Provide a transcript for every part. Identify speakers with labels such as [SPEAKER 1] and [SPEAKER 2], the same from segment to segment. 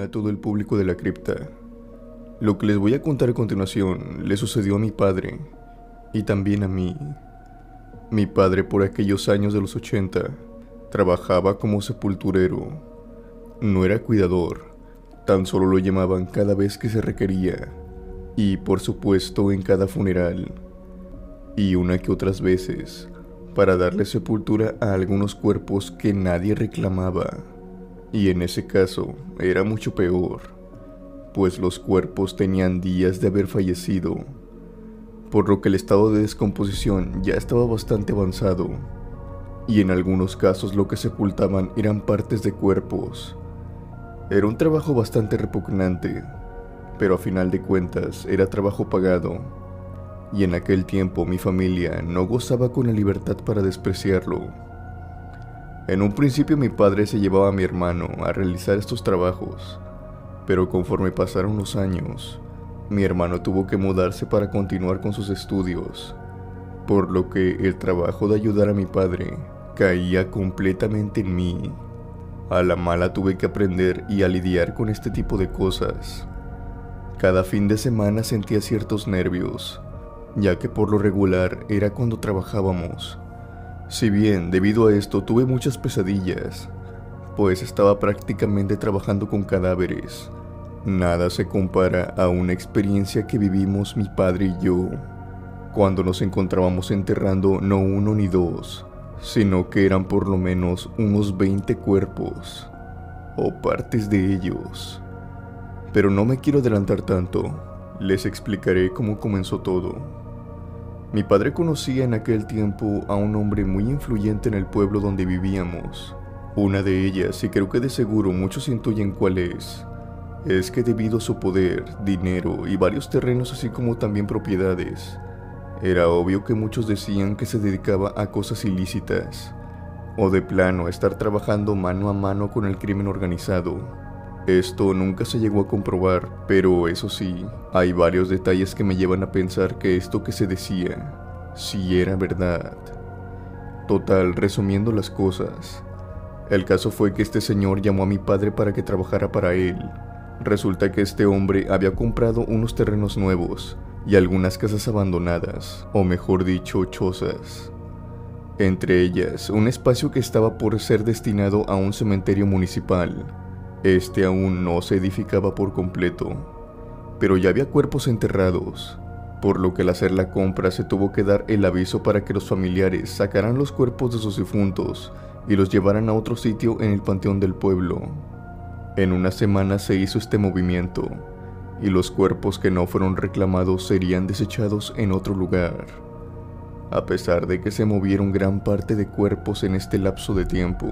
[SPEAKER 1] a todo el público de la cripta. Lo que les voy a contar a continuación le sucedió a mi padre y también a mí. Mi padre, por aquellos años de los 80, trabajaba como sepulturero. No era cuidador, tan solo lo llamaban cada vez que se requería, y por supuesto en cada funeral, y una que otras veces para darle sepultura a algunos cuerpos que nadie reclamaba. Y en ese caso era mucho peor, pues los cuerpos tenían días de haber fallecido, por lo que el estado de descomposición ya estaba bastante avanzado, y en algunos casos lo que sepultaban eran partes de cuerpos. Era un trabajo bastante repugnante, pero a final de cuentas era trabajo pagado, y en aquel tiempo mi familia no gozaba con la libertad para despreciarlo. En un principio mi padre se llevaba a mi hermano a realizar estos trabajos, pero conforme pasaron los años, mi hermano tuvo que mudarse para continuar con sus estudios, por lo que el trabajo de ayudar a mi padre caía completamente en mí. A la mala tuve que aprender y a lidiar con este tipo de cosas. Cada fin de semana sentía ciertos nervios, ya que por lo regular era cuando trabajábamos. Si bien debido a esto tuve muchas pesadillas, pues estaba prácticamente trabajando con cadáveres. Nada se compara a una experiencia que vivimos mi padre y yo, cuando nos encontrábamos enterrando no uno ni dos, sino que eran por lo menos unos 20 cuerpos, o partes de ellos. Pero no me quiero adelantar tanto, les explicaré cómo comenzó todo. Mi padre conocía en aquel tiempo a un hombre muy influyente en el pueblo donde vivíamos. Una de ellas, y creo que de seguro muchos intuyen cuál es que debido a su poder, dinero y varios terrenos así como también propiedades, era obvio que muchos decían que se dedicaba a cosas ilícitas, o de plano a estar trabajando mano a mano con el crimen organizado. Esto nunca se llegó a comprobar, pero eso sí, hay varios detalles que me llevan a pensar que esto que se decía, sí era verdad. Total, resumiendo las cosas, el caso fue que este señor llamó a mi padre para que trabajara para él. Resulta que este hombre había comprado unos terrenos nuevos y algunas casas abandonadas, o mejor dicho, chozas. Entre ellas, un espacio que estaba por ser destinado a un cementerio municipal. Este aún no se edificaba por completo, pero ya había cuerpos enterrados, por lo que al hacer la compra se tuvo que dar el aviso para que los familiares sacaran los cuerpos de sus difuntos y los llevaran a otro sitio en el panteón del pueblo. En una semana se hizo este movimiento, y los cuerpos que no fueron reclamados serían desechados en otro lugar. A pesar de que se movieron gran parte de cuerpos en este lapso de tiempo,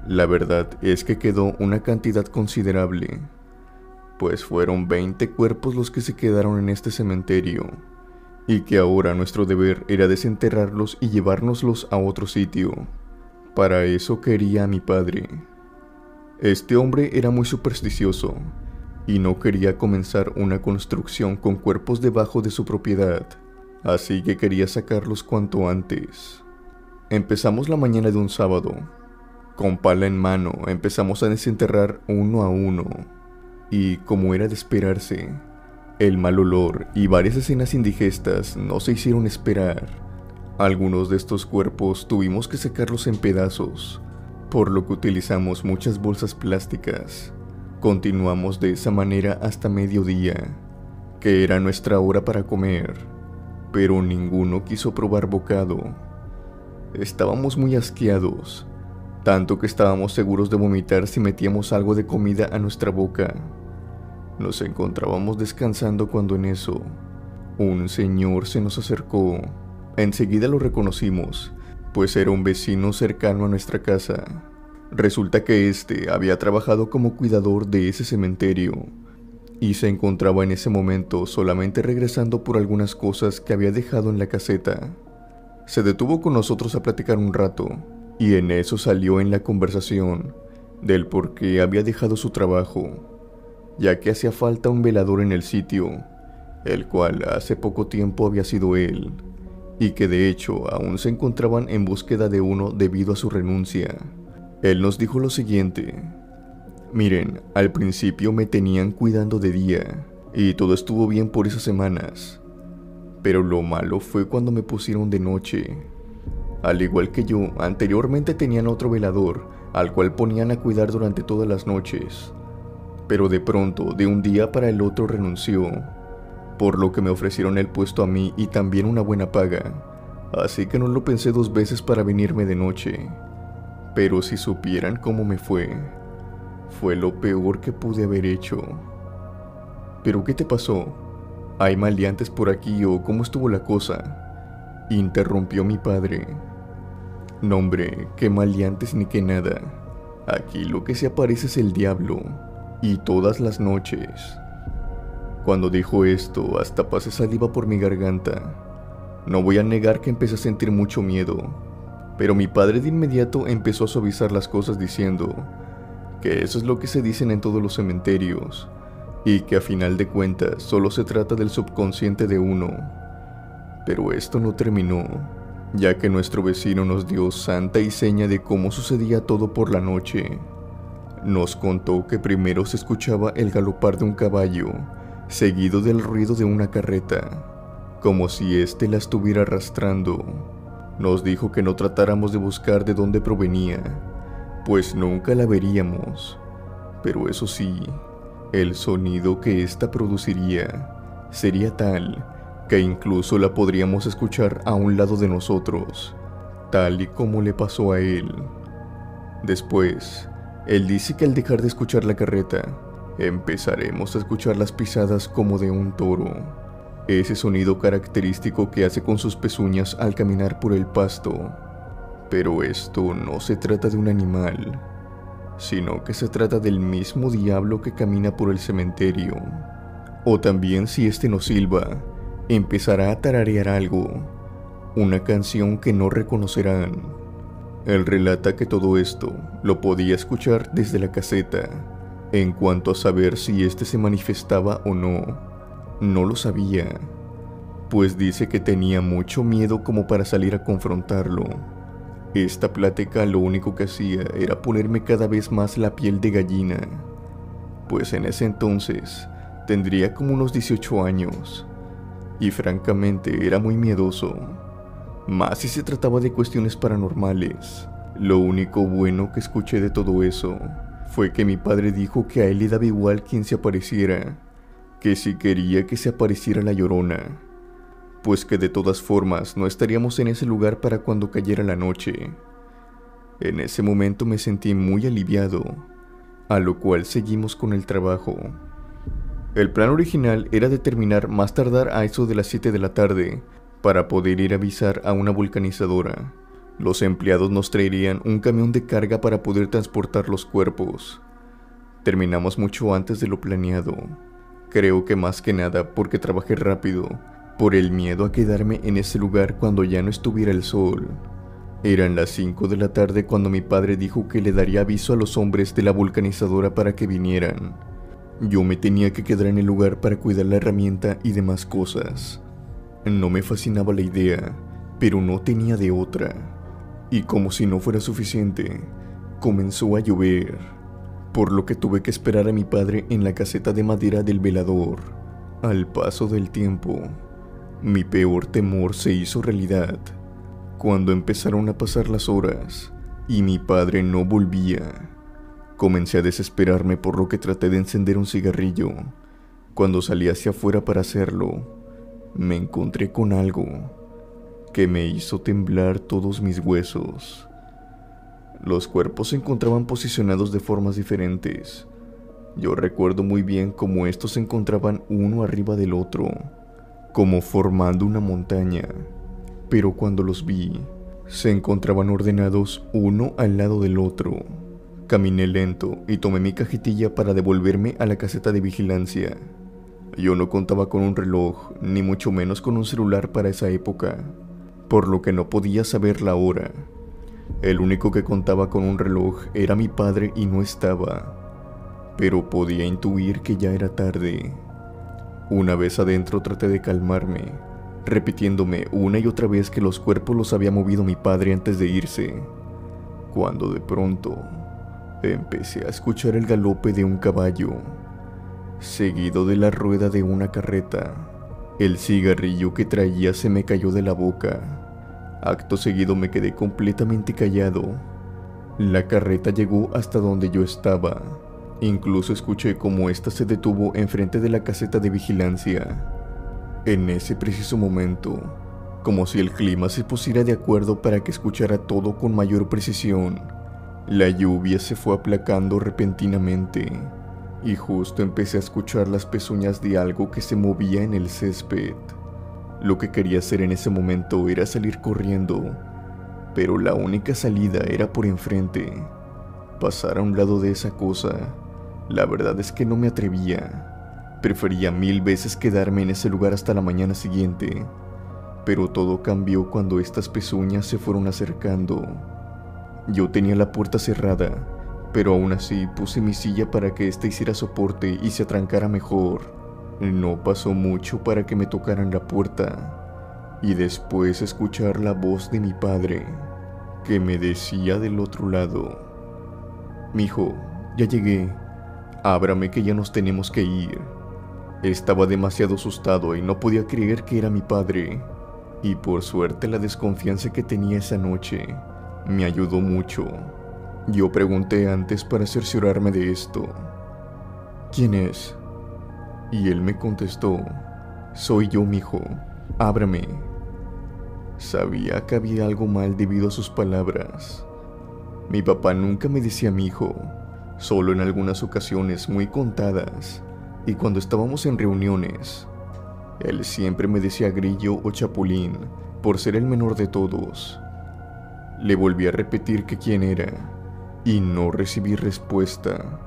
[SPEAKER 1] la verdad es que quedó una cantidad considerable, pues fueron 20 cuerpos los que se quedaron en este cementerio, y que ahora nuestro deber era desenterrarlos y llevárnoslos a otro sitio. Para eso quería a mi padre. Este hombre era muy supersticioso, y no quería comenzar una construcción con cuerpos debajo de su propiedad, así que quería sacarlos cuanto antes. Empezamos la mañana de un sábado. Con pala en mano empezamos a desenterrar uno a uno, y como era de esperarse, el mal olor y varias escenas indigestas no se hicieron esperar. Algunos de estos cuerpos tuvimos que secarlos en pedazos, por lo que utilizamos muchas bolsas plásticas. Continuamos de esa manera hasta mediodía, que era nuestra hora para comer, pero ninguno quiso probar bocado. Estábamos muy asqueados, tanto que estábamos seguros de vomitar si metíamos algo de comida a nuestra boca. Nos encontrábamos descansando cuando en eso, un señor se nos acercó. Enseguida lo reconocimos, pues era un vecino cercano a nuestra casa. Resulta que este había trabajado como cuidador de ese cementerio, y se encontraba en ese momento solamente regresando por algunas cosas que había dejado en la caseta. Se detuvo con nosotros a platicar un rato, y en eso salió en la conversación del por qué había dejado su trabajo, ya que hacía falta un velador en el sitio, el cual hace poco tiempo había sido él, y que de hecho aún se encontraban en búsqueda de uno debido a su renuncia. Él nos dijo lo siguiente: Miren, al principio me tenían cuidando de día y todo estuvo bien por esas semanas, pero lo malo fue cuando me pusieron de noche. Al igual que yo, anteriormente tenían otro velador al cual ponían a cuidar durante todas las noches, pero de pronto, de un día para el otro renunció, por lo que me ofrecieron el puesto a mí y también una buena paga, así que no lo pensé dos veces para venirme de noche. Pero si supieran cómo me fue lo peor que pude haber hecho. ¿Pero qué te pasó? ¿Hay maleantes por aquí o cómo estuvo la cosa?, interrumpió mi padre. No hombre, qué maleantes ni qué nada. Aquí lo que se aparece es el diablo, y todas las noches. Cuando dijo esto, hasta pasé saliva por mi garganta. No voy a negar que empecé a sentir mucho miedo, pero mi padre de inmediato empezó a suavizar las cosas diciendo que eso es lo que se dicen en todos los cementerios, y que a final de cuentas solo se trata del subconsciente de uno. Pero esto no terminó, ya que nuestro vecino nos dio santa y seña de cómo sucedía todo por la noche. Nos contó que primero se escuchaba el galopar de un caballo, seguido del ruido de una carreta, como si éste la estuviera arrastrando. Nos dijo que no tratáramos de buscar de dónde provenía, pues nunca la veríamos. Pero eso sí, el sonido que ésta produciría sería tal que incluso la podríamos escuchar a un lado de nosotros, tal y como le pasó a él. Después, él dice que al dejar de escuchar la carreta, empezaremos a escuchar las pisadas como de un toro, ese sonido característico que hace con sus pezuñas al caminar por el pasto. Pero esto no se trata de un animal, sino que se trata del mismo diablo que camina por el cementerio. O también, si este no silba, empezará a tararear algo, una canción que no reconocerán. Él relata que todo esto lo podía escuchar desde la caseta. En cuanto a saber si este se manifestaba o no, no lo sabía, pues dice que tenía mucho miedo como para salir a confrontarlo. Esta plática lo único que hacía era ponerme cada vez más la piel de gallina, pues en ese entonces tendría como unos 18 años, y francamente era muy miedoso, más si se trataba de cuestiones paranormales. Lo único bueno que escuché de todo eso fue que mi padre dijo que a él le daba igual quien se apareciera, que si quería que se apareciera la Llorona, pues que de todas formas no estaríamos en ese lugar para cuando cayera la noche. En ese momento me sentí muy aliviado, a lo cual seguimos con el trabajo. El plan original era de terminar más tardar a eso de las 7 de la tarde, para poder ir a avisar a una vulcanizadora. Los empleados nos traerían un camión de carga para poder transportar los cuerpos. Terminamos mucho antes de lo planeado. Creo que más que nada porque trabajé rápido, por el miedo a quedarme en ese lugar cuando ya no estuviera el sol. Eran las 5 de la tarde cuando mi padre dijo que le daría aviso a los hombres de la vulcanizadora para que vinieran. Yo me tenía que quedar en el lugar para cuidar la herramienta y demás cosas. No me fascinaba la idea, pero no tenía de otra. Y como si no fuera suficiente, comenzó a llover, por lo que tuve que esperar a mi padre en la caseta de madera del velador. Al paso del tiempo, mi peor temor se hizo realidad, cuando empezaron a pasar las horas y mi padre no volvía. Comencé a desesperarme, por lo que traté de encender un cigarrillo. Cuando salí hacia afuera para hacerlo, me encontré con algo que me hizo temblar todos mis huesos. Los cuerpos se encontraban posicionados de formas diferentes. Yo recuerdo muy bien cómo estos se encontraban uno arriba del otro, como formando una montaña, pero cuando los vi, se encontraban ordenados uno al lado del otro. Caminé lento y tomé mi cajetilla para devolverme a la caseta de vigilancia. Yo no contaba con un reloj, ni mucho menos con un celular para esa época, por lo que no podía saber la hora. El único que contaba con un reloj era mi padre y no estaba, pero podía intuir que ya era tarde. Una vez adentro traté de calmarme, repitiéndome una y otra vez que los cuerpos los había movido mi padre antes de irse, cuando de pronto empecé a escuchar el galope de un caballo, seguido de la rueda de una carreta. El cigarrillo que traía se me cayó de la boca. Acto seguido me quedé completamente callado. La carreta llegó hasta donde yo estaba. Incluso escuché cómo ésta se detuvo enfrente de la caseta de vigilancia. En ese preciso momento, como si el clima se pusiera de acuerdo para que escuchara todo con mayor precisión, la lluvia se fue aplacando repentinamente y justo empecé a escuchar las pezuñas de algo que se movía en el césped. Lo que quería hacer en ese momento era salir corriendo, pero la única salida era por enfrente. Pasar a un lado de esa cosa, la verdad es que no me atrevía. Prefería 1000 veces quedarme en ese lugar hasta la mañana siguiente. Pero todo cambió cuando estas pezuñas se fueron acercando. Yo tenía la puerta cerrada, pero aún así puse mi silla para que ésta hiciera soporte y se atrancara mejor. No pasó mucho para que me tocaran la puerta y después escuchar la voz de mi padre, que me decía del otro lado: «Mijo, ya llegué, ábrame que ya nos tenemos que ir». Estaba demasiado asustado y no podía creer que era mi padre, y por suerte la desconfianza que tenía esa noche me ayudó mucho. Yo pregunté antes para cerciorarme de esto: «¿Quién es?». Y él me contestó: «Soy yo, mijo, ábrame». Sabía que había algo mal debido a sus palabras. Mi papá nunca me decía mijo, solo en algunas ocasiones muy contadas, y cuando estábamos en reuniones. Él siempre me decía grillo o chapulín, por ser el menor de todos. Le volví a repetir que quién era, y no recibí respuesta.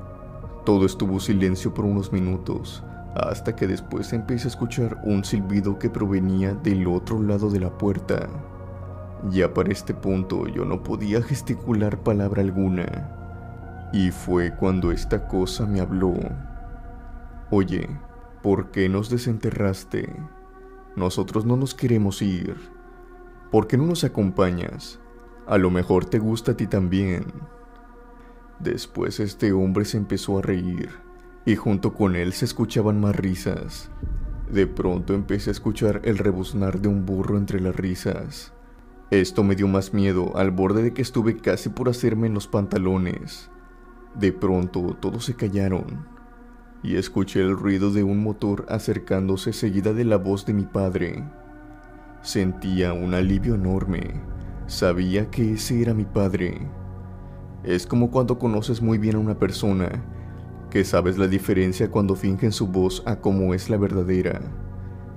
[SPEAKER 1] Todo estuvo silencio por unos minutos, hasta que después empecé a escuchar un silbido que provenía del otro lado de la puerta. Ya para este punto yo no podía gesticular palabra alguna, y fue cuando esta cosa me habló. «Oye, ¿por qué nos desenterraste? Nosotros no nos queremos ir. ¿Por qué no nos acompañas? A lo mejor te gusta a ti también». Después este hombre se empezó a reír, y junto con él se escuchaban más risas. De pronto empecé a escuchar el rebuznar de un burro entre las risas. Esto me dio más miedo, al borde de que estuve casi por hacerme en los pantalones. De pronto todos se callaron, y escuché el ruido de un motor acercándose seguida de la voz de mi padre. Sentía un alivio enorme. Sabía que ese era mi padre. Es como cuando conoces muy bien a una persona, que sabes la diferencia cuando fingen su voz a cómo es la verdadera.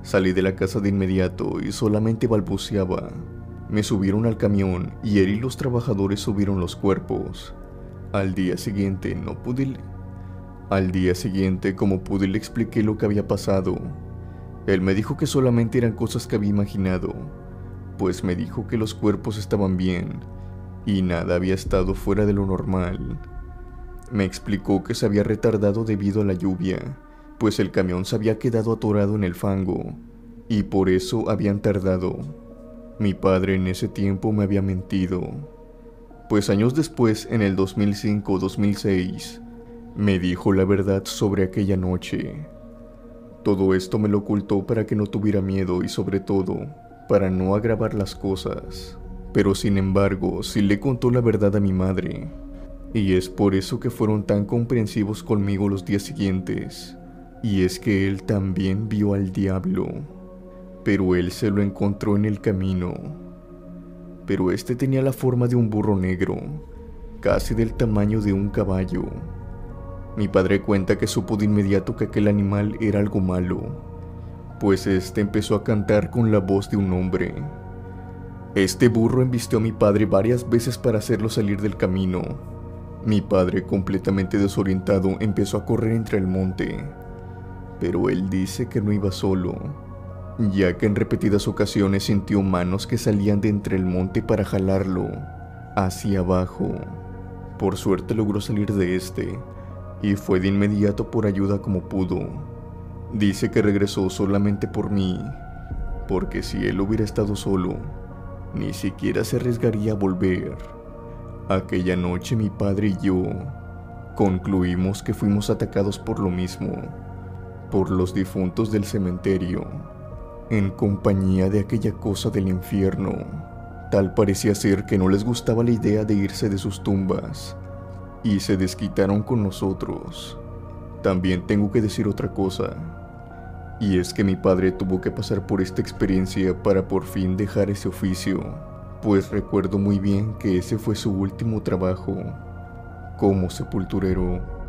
[SPEAKER 1] Salí de la casa de inmediato y solamente balbuceaba. Me subieron al camión y él y los trabajadores subieron los cuerpos. Al día siguiente, como pude, le expliqué lo que había pasado. Él me dijo que solamente eran cosas que había imaginado, pues me dijo que los cuerpos estaban bien y nada había estado fuera de lo normal. Me explicó que se había retardado debido a la lluvia, pues el camión se había quedado atorado en el fango, y por eso habían tardado. Mi padre en ese tiempo me había mentido, pues años después, en el 2005-2006, me dijo la verdad sobre aquella noche. Todo esto me lo ocultó para que no tuviera miedo y sobre todo, para no agravar las cosas. Pero sin embargo, sí le contó la verdad a mi madre, y es por eso que fueron tan comprensivos conmigo los días siguientes. Y es que él también vio al diablo, pero él se lo encontró en el camino. Pero este tenía la forma de un burro negro, casi del tamaño de un caballo. Mi padre cuenta que supo de inmediato que aquel animal era algo malo, pues este empezó a cantar con la voz de un hombre. Este burro embistió a mi padre varias veces para hacerlo salir del camino. Mi padre, completamente desorientado, empezó a correr entre el monte, pero él dice que no iba solo, ya que en repetidas ocasiones sintió manos que salían de entre el monte para jalarlo hacia abajo. Por suerte logró salir de este, y fue de inmediato por ayuda como pudo. Dice que regresó solamente por mí, porque si él hubiera estado solo, ni siquiera se arriesgaría a volver. Aquella noche mi padre y yo Concluimos que fuimos atacados por lo mismo, por los difuntos del cementerio, en compañía de aquella cosa del infierno. Tal parecía ser que no les gustaba la idea de irse de sus tumbas, y se desquitaron con nosotros. También tengo que decir otra cosa, y es que mi padre tuvo que pasar por esta experiencia para por fin dejar ese oficio, pues recuerdo muy bien que ese fue su último trabajo como sepulturero.